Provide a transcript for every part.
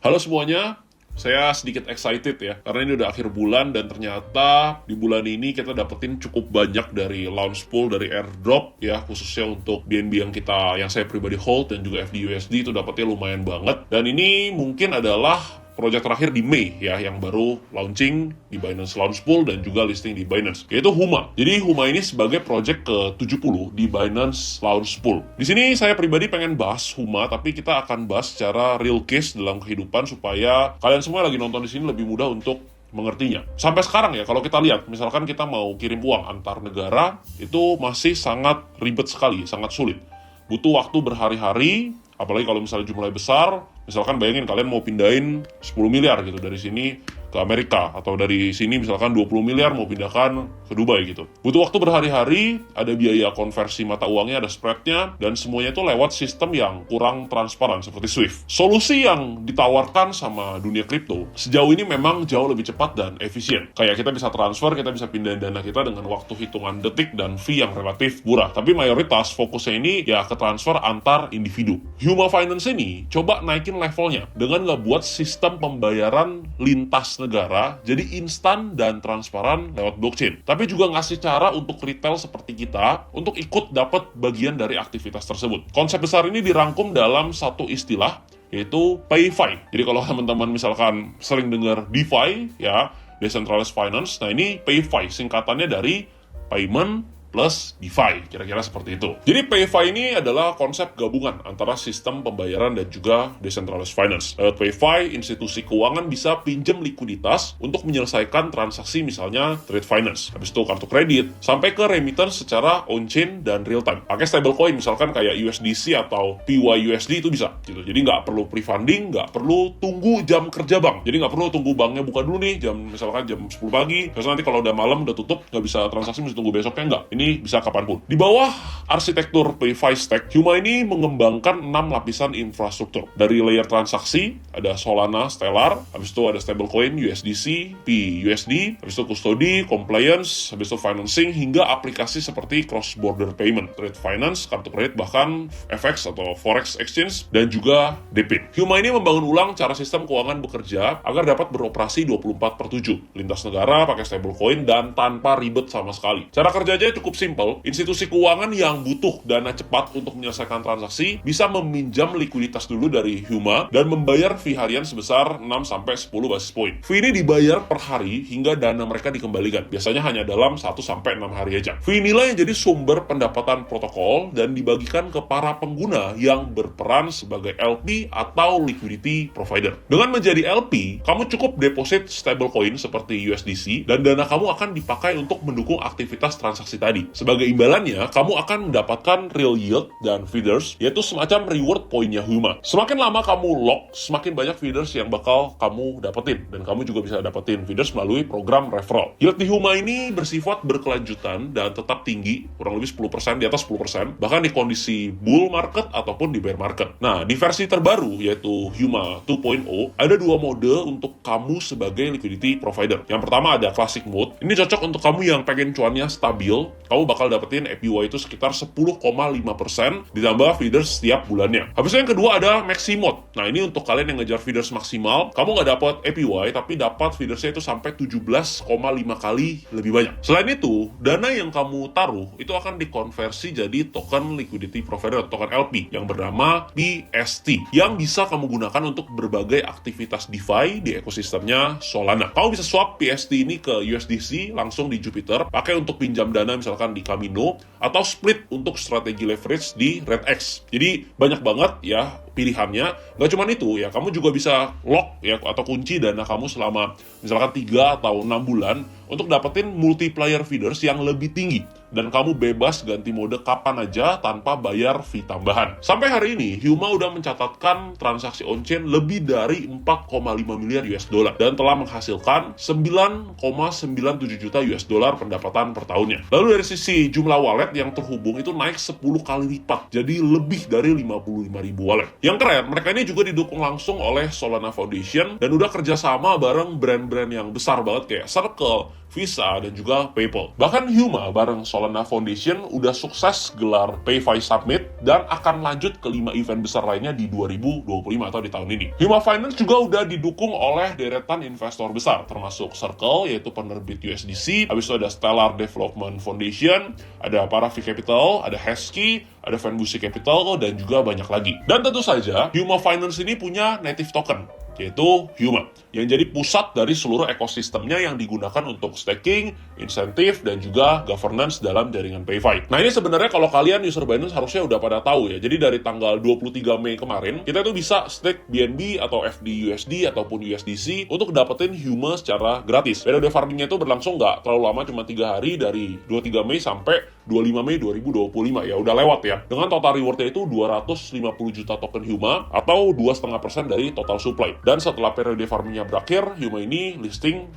Halo semuanya, saya sedikit excited ya, karena ini udah akhir bulan dan ternyata di bulan ini kita dapetin cukup banyak dari launch pool, dari airdrop ya, khususnya untuk BNB yang saya pribadi hold dan juga FDUSD itu dapetnya lumayan banget. Dan ini mungkin adalah project terakhir di Mei ya, yang baru launching di Binance Launch Pool dan juga listing di Binance, yaitu Huma. Jadi Huma ini sebagai project ke-70 di Binance Launch Pool. Di sini saya pribadi pengen bahas Huma, tapi kita akan bahas secara real case dalam kehidupan supaya kalian semua lagi nonton di sini lebih mudah untuk mengertinya. Sampai sekarang ya, kalau kita lihat, misalkan kita mau kirim uang antar negara, itu masih sangat ribet sekali, sangat sulit. Butuh waktu berhari-hari, apalagi kalau misalnya jumlahnya besar. Misalkan bayangin kalian mau pindahin 10 miliar gitu dari sini ke Amerika, atau dari sini misalkan 20 miliar mau pindahkan ke Dubai gitu. Butuh waktu berhari-hari, ada biaya konversi mata uangnya, ada spreadnya, dan semuanya itu lewat sistem yang kurang transparan seperti SWIFT. Solusi yang ditawarkan sama dunia kripto sejauh ini memang jauh lebih cepat dan efisien. Kayak kita bisa transfer, kita bisa pindahin dana kita dengan waktu hitungan detik dan fee yang relatif murah. Tapi mayoritas fokusnya ini ya ke transfer antar individu. Huma Finance ini coba naikin levelnya dengan ngebuat sistem pembayaran lintas negara jadi instan dan transparan lewat blockchain. Tapi juga ngasih cara untuk retail seperti kita untuk ikut dapat bagian dari aktivitas tersebut. Konsep besar ini dirangkum dalam satu istilah, yaitu PayFi. Jadi kalau teman-teman misalkan sering dengar DeFi ya, Decentralized Finance, nah ini PayFi singkatannya dari Payment plus DeFi, kira-kira seperti itu. Jadi PayFi ini adalah konsep gabungan antara sistem pembayaran dan juga decentralized finance. Lewat PayFi, institusi keuangan bisa pinjam likuiditas untuk menyelesaikan transaksi misalnya trade finance, habis itu kartu kredit, sampai ke remittance secara on-chain dan real-time. Pakai stablecoin misalkan kayak USDC atau PYUSD itu bisa gitu. Jadi nggak perlu pre-funding, nggak perlu tunggu jam kerja bank. Jadi nggak perlu tunggu banknya buka dulu nih, misalkan jam 10 pagi, terus nanti kalau udah malam, udah tutup, nggak bisa transaksi, mesti tunggu besoknya, nggak. Ini bisa kapanpun. Di bawah arsitektur PayFi Stack, Huma ini mengembangkan 6 lapisan infrastruktur. Dari layer transaksi, ada Solana, Stellar, habis itu ada stablecoin, USDC, PUSD, habis itu custody, compliance, habis itu financing, hingga aplikasi seperti cross-border payment, trade finance, kartu kredit, bahkan FX atau Forex Exchange, dan juga DP. Huma ini membangun ulang cara sistem keuangan bekerja agar dapat beroperasi 24/7, lintas negara, pakai stablecoin, dan tanpa ribet sama sekali. Cara kerjanya cukup simple. Institusi keuangan yang butuh dana cepat untuk menyelesaikan transaksi bisa meminjam likuiditas dulu dari Huma dan membayar fee harian sebesar 6-10 basis point. Fee ini dibayar per hari hingga dana mereka dikembalikan. Biasanya hanya dalam 1-6 hari aja. Fee inilah yang jadi sumber pendapatan protokol dan dibagikan ke para pengguna yang berperan sebagai LP atau liquidity provider. Dengan menjadi LP, kamu cukup deposit stablecoin seperti USDC dan dana kamu akan dipakai untuk mendukung aktivitas transaksi tadi. Sebagai imbalannya, kamu akan mendapatkan real yield dan feeders, yaitu semacam reward poinnya Huma. Semakin lama kamu lock, semakin banyak feeders yang bakal kamu dapetin. Dan kamu juga bisa dapetin feeders melalui program referral. Yield di Huma ini bersifat berkelanjutan dan tetap tinggi, kurang lebih 10%, di atas 10%, bahkan di kondisi bull market ataupun di bear market. Nah, di versi terbaru, yaitu Huma 2.0, ada dua mode untuk kamu sebagai liquidity provider. Yang pertama ada classic mode. Ini cocok untuk kamu yang pengen cuannya stabil. Kamu bakal dapetin APY itu sekitar 10,5% ditambah feeders setiap bulannya. Habis itu yang kedua ada maxi mode. Nah, ini untuk kalian yang ngejar feeders maksimal, kamu nggak dapat APY, tapi dapat feedersnya itu sampai 17,5 kali lebih banyak. Selain itu, dana yang kamu taruh itu akan dikonversi jadi token liquidity provider, token LP, yang bernama PST, yang bisa kamu gunakan untuk berbagai aktivitas DeFi di ekosistemnya Solana. Kamu bisa swap PST ini ke USDC langsung di Jupiter, pakai untuk pinjam dana misalkan di Kamino, atau split untuk strategi leverage di RedX. Jadi banyak banget ya pilihannya. Nggak cuma itu ya, kamu juga bisa lock ya atau kunci dana kamu selama misalkan 3 atau 6 bulan untuk dapetin multiplier feeders yang lebih tinggi. Dan kamu bebas ganti mode kapan aja tanpa bayar fee tambahan. Sampai hari ini, Huma udah mencatatkan transaksi on-chain lebih dari 4,5 miliar US dollar dan telah menghasilkan 9,97 juta US dollar pendapatan per tahunnya. Lalu dari sisi jumlah wallet yang terhubung itu naik 10 kali lipat, jadi lebih dari 55.000 wallet. Yang keren, mereka ini juga didukung langsung oleh Solana Foundation dan udah kerjasama bareng brand-brand yang besar banget kayak Circle, Visa, dan juga PayPal. Bahkan Huma bareng Solana Solana Foundation udah sukses gelar PayFi Summit dan akan lanjut ke 5 event besar lainnya di 2025 atau di tahun ini. Huma Finance juga udah didukung oleh deretan investor besar, termasuk Circle, yaitu penerbit USDC, habis itu ada Stellar Development Foundation, ada Paravi Capital, ada Hesky, ada Fanbusi Capital, dan juga banyak lagi. Dan tentu saja, Huma Finance ini punya native token, yaitu Huma, yang jadi pusat dari seluruh ekosistemnya yang digunakan untuk staking, insentif, dan juga governance dalam jaringan PayFi. Nah, ini sebenarnya kalau kalian user Binance harusnya udah pada tahu ya. Jadi dari tanggal 23 Mei kemarin, kita tuh bisa stake BNB atau FDUSD ataupun USDC untuk dapetin Huma secara gratis. Periode farmingnya itu berlangsung nggak terlalu lama, cuma 3 hari dari 23 Mei sampai 25 Mei 2025 ya, udah lewat ya. Dengan total rewardnya itu 250 juta token Huma atau 2,5% dari total supply. Dan setelah periode farmingnya berakhir, Huma ini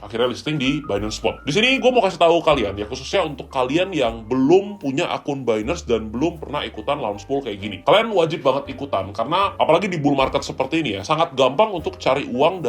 akhirnya listing di Binance Spot. Di sini gue mau kasih tahu kalian ya, khususnya untuk kalian yang belum punya akun Binance dan belum pernah ikutan launch pool kayak gini. Kalian wajib banget ikutan karena apalagi di bull market seperti ini ya, sangat gampang untuk cari uang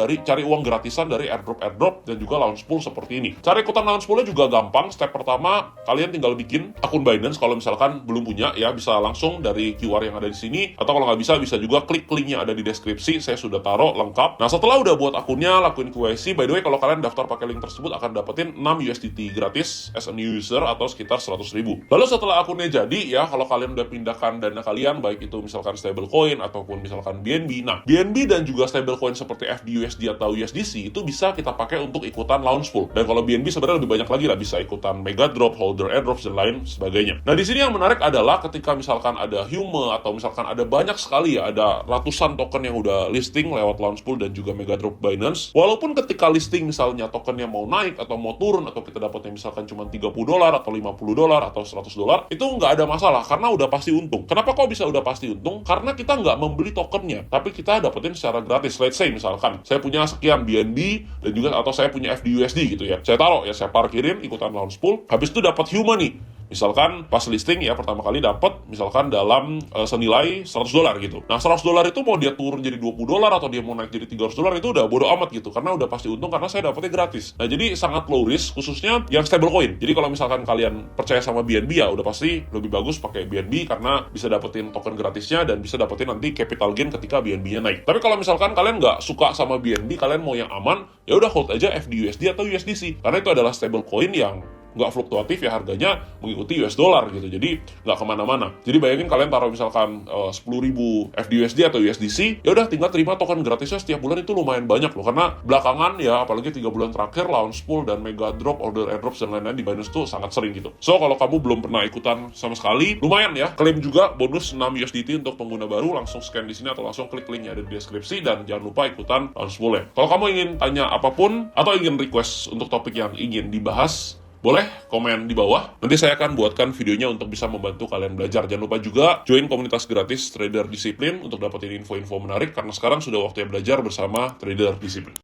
gratisan dari airdrop dan juga launch pool seperti ini. Cari ikutan launch poolnya juga gampang. Step pertama, kalian tinggal bikin akun Binance. Kalau misalkan belum punya ya, bisa langsung dari QR yang ada di sini, atau kalau nggak bisa juga klik link yang ada di deskripsi. Saya sudah taruh lengkap. Nah, setelah udah buat akunnya, lakuin KYC. By the way, kalau kalian daftar pakai link tersebut akan dapetin 6 USDT gratis as a new user atau sekitar 100.000. Lalu setelah akunnya jadi ya, kalau kalian udah pindahkan dana kalian, baik itu misalkan stablecoin ataupun misalkan BNB. Nah, BNB dan juga stablecoin seperti FDUSD atau USDC itu bisa kita pakai untuk ikutan launch pool. Dan kalau BNB sebenarnya lebih banyak lagi lah, bisa ikutan mega drop, holder airdrops, dan lain sebagainya. Nah, di sini yang menarik adalah ketika misalkan ada Huma atau misalkan ada banyak sekali ya, ada ratusan token yang udah listing lewat launch pool dan juga mega drop Binance. Walaupun ketika listing misalnya tokennya mau naik atau mau turun, atau kita dapatnya misalkan cuma $30 atau $50 atau $100, itu nggak ada masalah karena udah pasti untung. Kenapa kok bisa udah pasti untung? Karena kita nggak membeli tokennya, tapi kita dapetin secara gratis. Let's say misalkan saya punya sekian BNB dan juga atau saya punya FDUSD gitu ya. Saya taruh ya, saya parkirin ikutan launch pool, habis itu dapat Huma nih. Misalkan pas listing ya, pertama kali dapat misalkan dalam senilai $100 gitu. Nah, $100 itu mau dia turun jadi $20 atau dia mau naik jadi $300, itu udah bodo amat gitu, karena udah pasti untung karena saya dapetnya gratis. Nah, jadi sangat low risk, khususnya yang stablecoin. Jadi kalau misalkan kalian percaya sama BNB ya udah pasti lebih bagus pakai BNB karena bisa dapetin token gratisnya dan bisa dapetin nanti capital gain ketika BNB-nya naik. Tapi kalau misalkan kalian nggak suka sama BNB, kalian mau yang aman, ya udah hold aja FDUSD atau USDC karena itu adalah stablecoin yang nggak fluktuatif ya, harganya mengikuti US dollar gitu, jadi nggak kemana-mana. Jadi bayangin kalian taruh misalkan 10.000 FDUSD atau USDC, ya udah tinggal terima token gratisnya setiap bulan, itu lumayan banyak loh. Karena belakangan ya, apalagi 3 bulan terakhir, launch pool dan mega drop, order airdrops dan lain-lain di Binance tuh sangat sering gitu. So kalau kamu belum pernah ikutan sama sekali, lumayan ya, klaim juga bonus 6 USDT untuk pengguna baru. Langsung scan di sini atau langsung klik link yang ada di deskripsi, dan jangan lupa ikutan launch pool ya. Kalau kamu ingin tanya apapun atau ingin request untuk topik yang ingin dibahas, boleh komen di bawah. Nanti saya akan buatkan videonya untuk bisa membantu kalian belajar. Jangan lupa juga join komunitas gratis Trader Disiplin untuk dapetin info-info menarik, karena sekarang sudah waktunya belajar bersama Trader Disiplin.